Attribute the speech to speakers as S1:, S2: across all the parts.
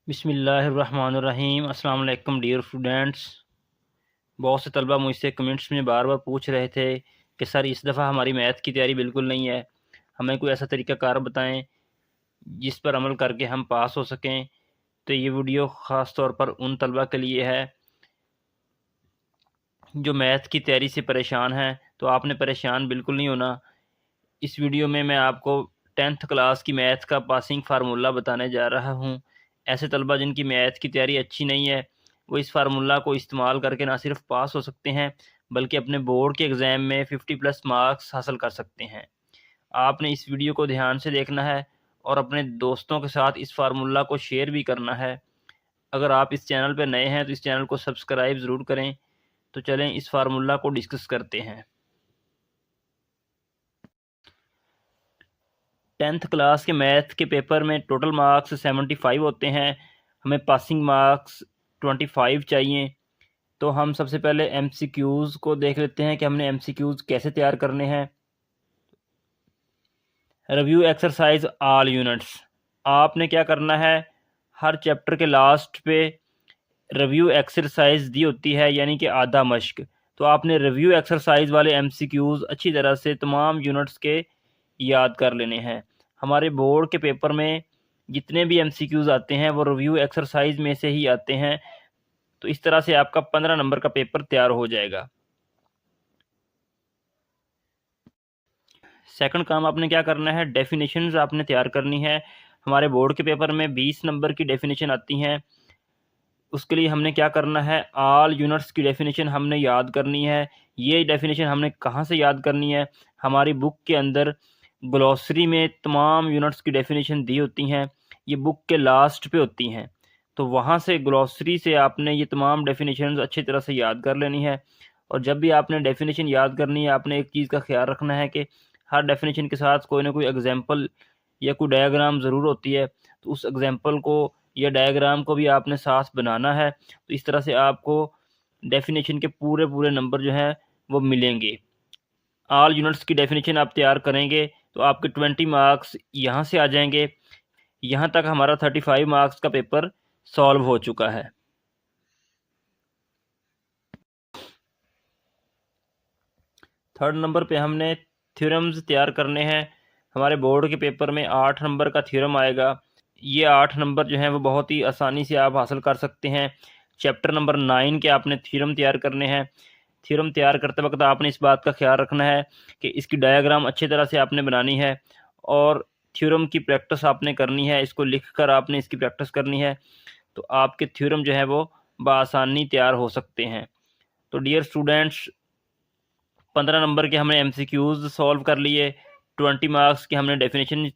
S1: बिस्मिल्लाहिर्रहमानिर्रहीम। अस्सलाम वालेकुम डियर स्टूडेंट्स। बहुत से तलबा मुझसे कमेंट्स में बार बार पूछ रहे थे कि सर इस दफ़ा हमारी मैथ की तैयारी बिल्कुल नहीं है, हमें कोई ऐसा तरीक़ाकार बताएं जिस पर अमल करके हम पास हो सकें। तो ये वीडियो ख़ास तौर पर उन तलबा के लिए है जो मैथ की तैयारी से परेशान हैं। तो आपने परेशान बिल्कुल नहीं होना। इस वीडियो में मैं आपको 10th क्लास की मैथ का पासिंग फार्मूला बताने जा रहा हूँ। ऐसे तलबा जिनकी मैथ की तैयारी अच्छी नहीं है, वो इस फार्मूला को इस्तेमाल करके ना सिर्फ पास हो सकते हैं बल्कि अपने बोर्ड के एग्ज़ाम में 50+ मार्क्स हासिल कर सकते हैं। आपने इस वीडियो को ध्यान से देखना है और अपने दोस्तों के साथ इस फार्मूला को शेयर भी करना है। अगर आप इस चैनल पर नए हैं तो इस चैनल को सब्सक्राइब ज़रूर करें। तो चलें इस फार्मूला को डिस्कस करते हैं। 10th क्लास के मैथ के पेपर में टोटल मार्क्स 75 होते हैं, हमें पासिंग मार्क्स 25 चाहिए। तो हम सबसे पहले एमसीक्यूज़ को देख लेते हैं कि हमने एमसीक्यूज़ कैसे तैयार करने हैं। Review exercise all units. आपने क्या करना है, हर चैप्टर के लास्ट पे रिव्यू एक्सरसाइज दी होती है, यानी कि आधा मश्क। तो आपने रिव्यू एक्सरसाइज वाले एमसीक्यूज़ अच्छी तरह से तमाम यूनिट्स के याद कर लेने हैं। हमारे बोर्ड के पेपर में जितने भी एमसीक्यूज़ आते हैं वो रिव्यू एक्सरसाइज में से ही आते हैं। तो इस तरह से आपका 15 नंबर का पेपर तैयार हो जाएगा। सेकंड काम आपने क्या करना है, डेफिनेशंस आपने तैयार करनी है। हमारे बोर्ड के पेपर में 20 नंबर की डेफिनेशन आती हैं। उसके लिए हमने क्या करना है, ऑल यूनिट्स की डेफिनेशन हमने याद करनी है। ये डेफिनेशन हमने कहाँ से याद करनी है, हमारी बुक के अंदर ग्लॉसरी में तमाम यूनिट्स की डेफिनेशन दी होती हैं। ये बुक के लास्ट पे होती हैं। तो वहाँ से ग्लॉसरी से आपने ये तमाम डेफिनेशन अच्छी तरह से याद कर लेनी है। और जब भी आपने डेफिनेशन याद करनी है, आपने एक चीज़ का ख्याल रखना है कि हर डेफिनेशन के साथ कोई ना कोई एग्जाम्पल या कोई डायग्राम ज़रूर होती है। तो उस एग्जाम्पल को या डायग्राम को भी आपने साथ बनाना है। तो इस तरह से आपको डेफिनेशन के पूरे पूरे नंबर जो हैं वो मिलेंगे। ऑल यूनिट्स की डेफिनेशन आप तैयार करेंगे तो आपके 20 मार्क्स यहाँ से आ जाएंगे। यहाँ तक हमारा 35 मार्क्स का पेपर सॉल्व हो चुका है। थर्ड नंबर पे हमने थ्योरम्स तैयार करने हैं। हमारे बोर्ड के पेपर में 8 नंबर का थ्योरम आएगा। ये 8 नंबर जो हैं वो बहुत ही आसानी से आप हासिल कर सकते हैं। चैप्टर नंबर 9 के आपने थ्योरम तैयार करने हैं। थ्योरम तैयार करते वक्त आपने इस बात का ख्याल रखना है कि इसकी डायग्राम अच्छी तरह से आपने बनानी है और थ्योरम की प्रैक्टिस आपने करनी है। इसको लिख कर आपने इसकी प्रैक्टिस करनी है, तो आपके थ्योरम जो है वो बआसानी तैयार हो सकते हैं। तो डियर स्टूडेंट्स, 15 नंबर के हमने एमसीक्यूज़ सॉल्व कर लिए, 20 मार्क्स की हमने डेफिनेशन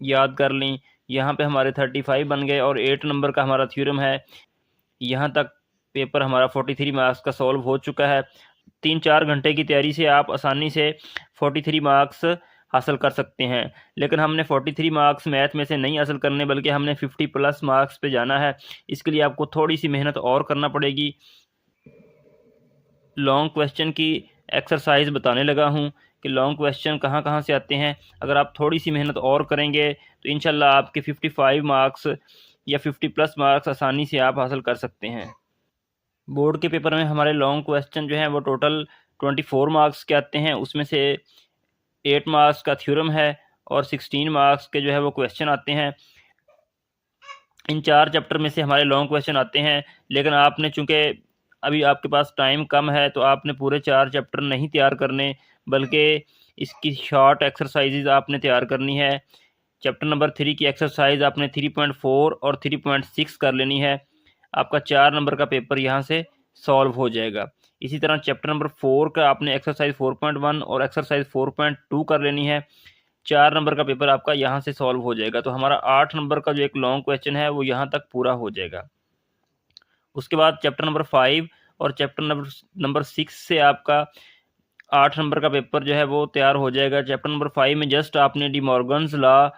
S1: याद कर ली। यहाँ पे हमारे 35 बन गए और 8 नंबर का हमारा थ्योरम है। यहाँ तक पेपर हमारा 43 मार्क्स का सॉल्व हो चुका है। 3-4 घंटे की तैयारी से आप आसानी से 43 मार्क्स हासिल कर सकते हैं। लेकिन हमने 43 मार्क्स मैथ में से नहीं हासिल करने, बल्कि हमने 50+ मार्क्स पे जाना है। इसके लिए आपको थोड़ी सी मेहनत और करना पड़ेगी। लॉन्ग क्वेश्चन की एक्सरसाइज बताने लगा हूँ कि लॉन्ग क्वेश्चन कहाँ कहाँ से आते हैं। अगर आप थोड़ी सी मेहनत और करेंगे तो इंशाल्लाह आपके 55 मार्क्स या 50+ मार्क्स आसानी से आप हासिल कर सकते हैं। बोर्ड के पेपर में हमारे लॉन्ग क्वेश्चन जो हैं वो टोटल 24 मार्क्स के आते हैं। उसमें से 8 मार्क्स का थ्योरम है और 16 मार्क्स के जो है वो क्वेश्चन आते हैं। इन 4 चैप्टर में से हमारे लॉन्ग क्वेश्चन आते हैं, लेकिन आपने चूँकि अभी आपके पास टाइम कम है तो आपने पूरे 4 चैप्टर नहीं तैयार करने, बल्कि इसकी शॉर्ट एक्सरसाइजेज आपने तैयार करनी है। चैप्टर नंबर 3 की एक्सरसाइज आपने 3.4 और 3.6 कर लेनी है। आपका 4 नंबर का पेपर यहाँ से सॉल्व हो जाएगा। इसी तरह चैप्टर नंबर 4 का आपने एक्सरसाइज 4.1 और एक्सरसाइज 4.2 कर लेनी है। 4 नंबर का पेपर आपका यहाँ से सॉल्व हो जाएगा। तो हमारा 8 नंबर का जो एक लॉन्ग क्वेश्चन है वो यहाँ तक पूरा हो जाएगा। उसके बाद चैप्टर नंबर 5 और चैप्टर नंबर 6 से आपका 8 नंबर का पेपर जो है वो तैयार हो जाएगा। चैप्टर नंबर 5 में जस्ट आपने डी मॉर्गन्स लॉ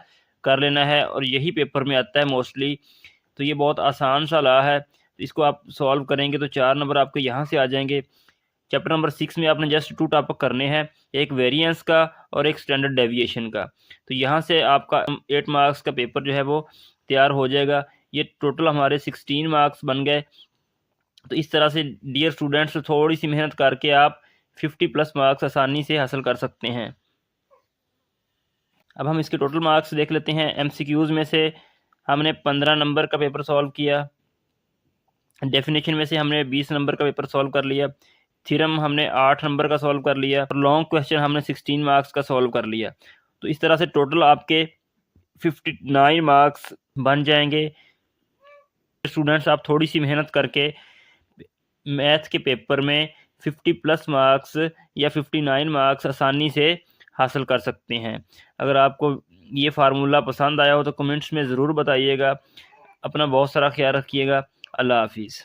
S1: कर लेना है और यही पेपर में आता है मोस्टली। तो ये बहुत आसान सा लॉ है, तो इसको आप सॉल्व करेंगे तो 4 नंबर आपके यहाँ से आ जाएंगे। चैप्टर नंबर 6 में आपने जस्ट 2 टॉपिक करने हैं, एक वेरिएंस का और एक स्टैंडर्ड डेविएशन का। तो यहाँ से आपका 8 मार्क्स का पेपर जो है वो तैयार हो जाएगा। ये टोटल हमारे 16 मार्क्स बन गए। तो इस तरह से डियर स्टूडेंट्स थोड़ी सी मेहनत करके आप 50 प्लस मार्क्स आसानी से हासिल कर सकते हैं। अब हम इसके टोटल मार्क्स देख लेते हैं। एमसीक्यूज़ में से हमने 15 नंबर का पेपर सॉल्व किया। डेफिनेशन में से हमने 20 नंबर का पेपर सॉल्व कर लिया। थ्योरम हमने 8 नंबर का सॉल्व कर लिया और लॉन्ग क्वेश्चन हमने 16 मार्क्स का सॉल्व कर लिया। तो इस तरह से टोटल आपके 59 मार्क्स बन जाएंगे। स्टूडेंट्स आप थोड़ी सी मेहनत करके मैथ के पेपर में 50 प्लस मार्क्स या 59 मार्क्स आसानी से हासिल कर सकते हैं। अगर आपको ये फार्मूला पसंद आया हो तो कमेंट्स में ज़रूर बताइएगा। अपना बहुत सारा ख्याल रखिएगा। अल्लाह हाफिज़।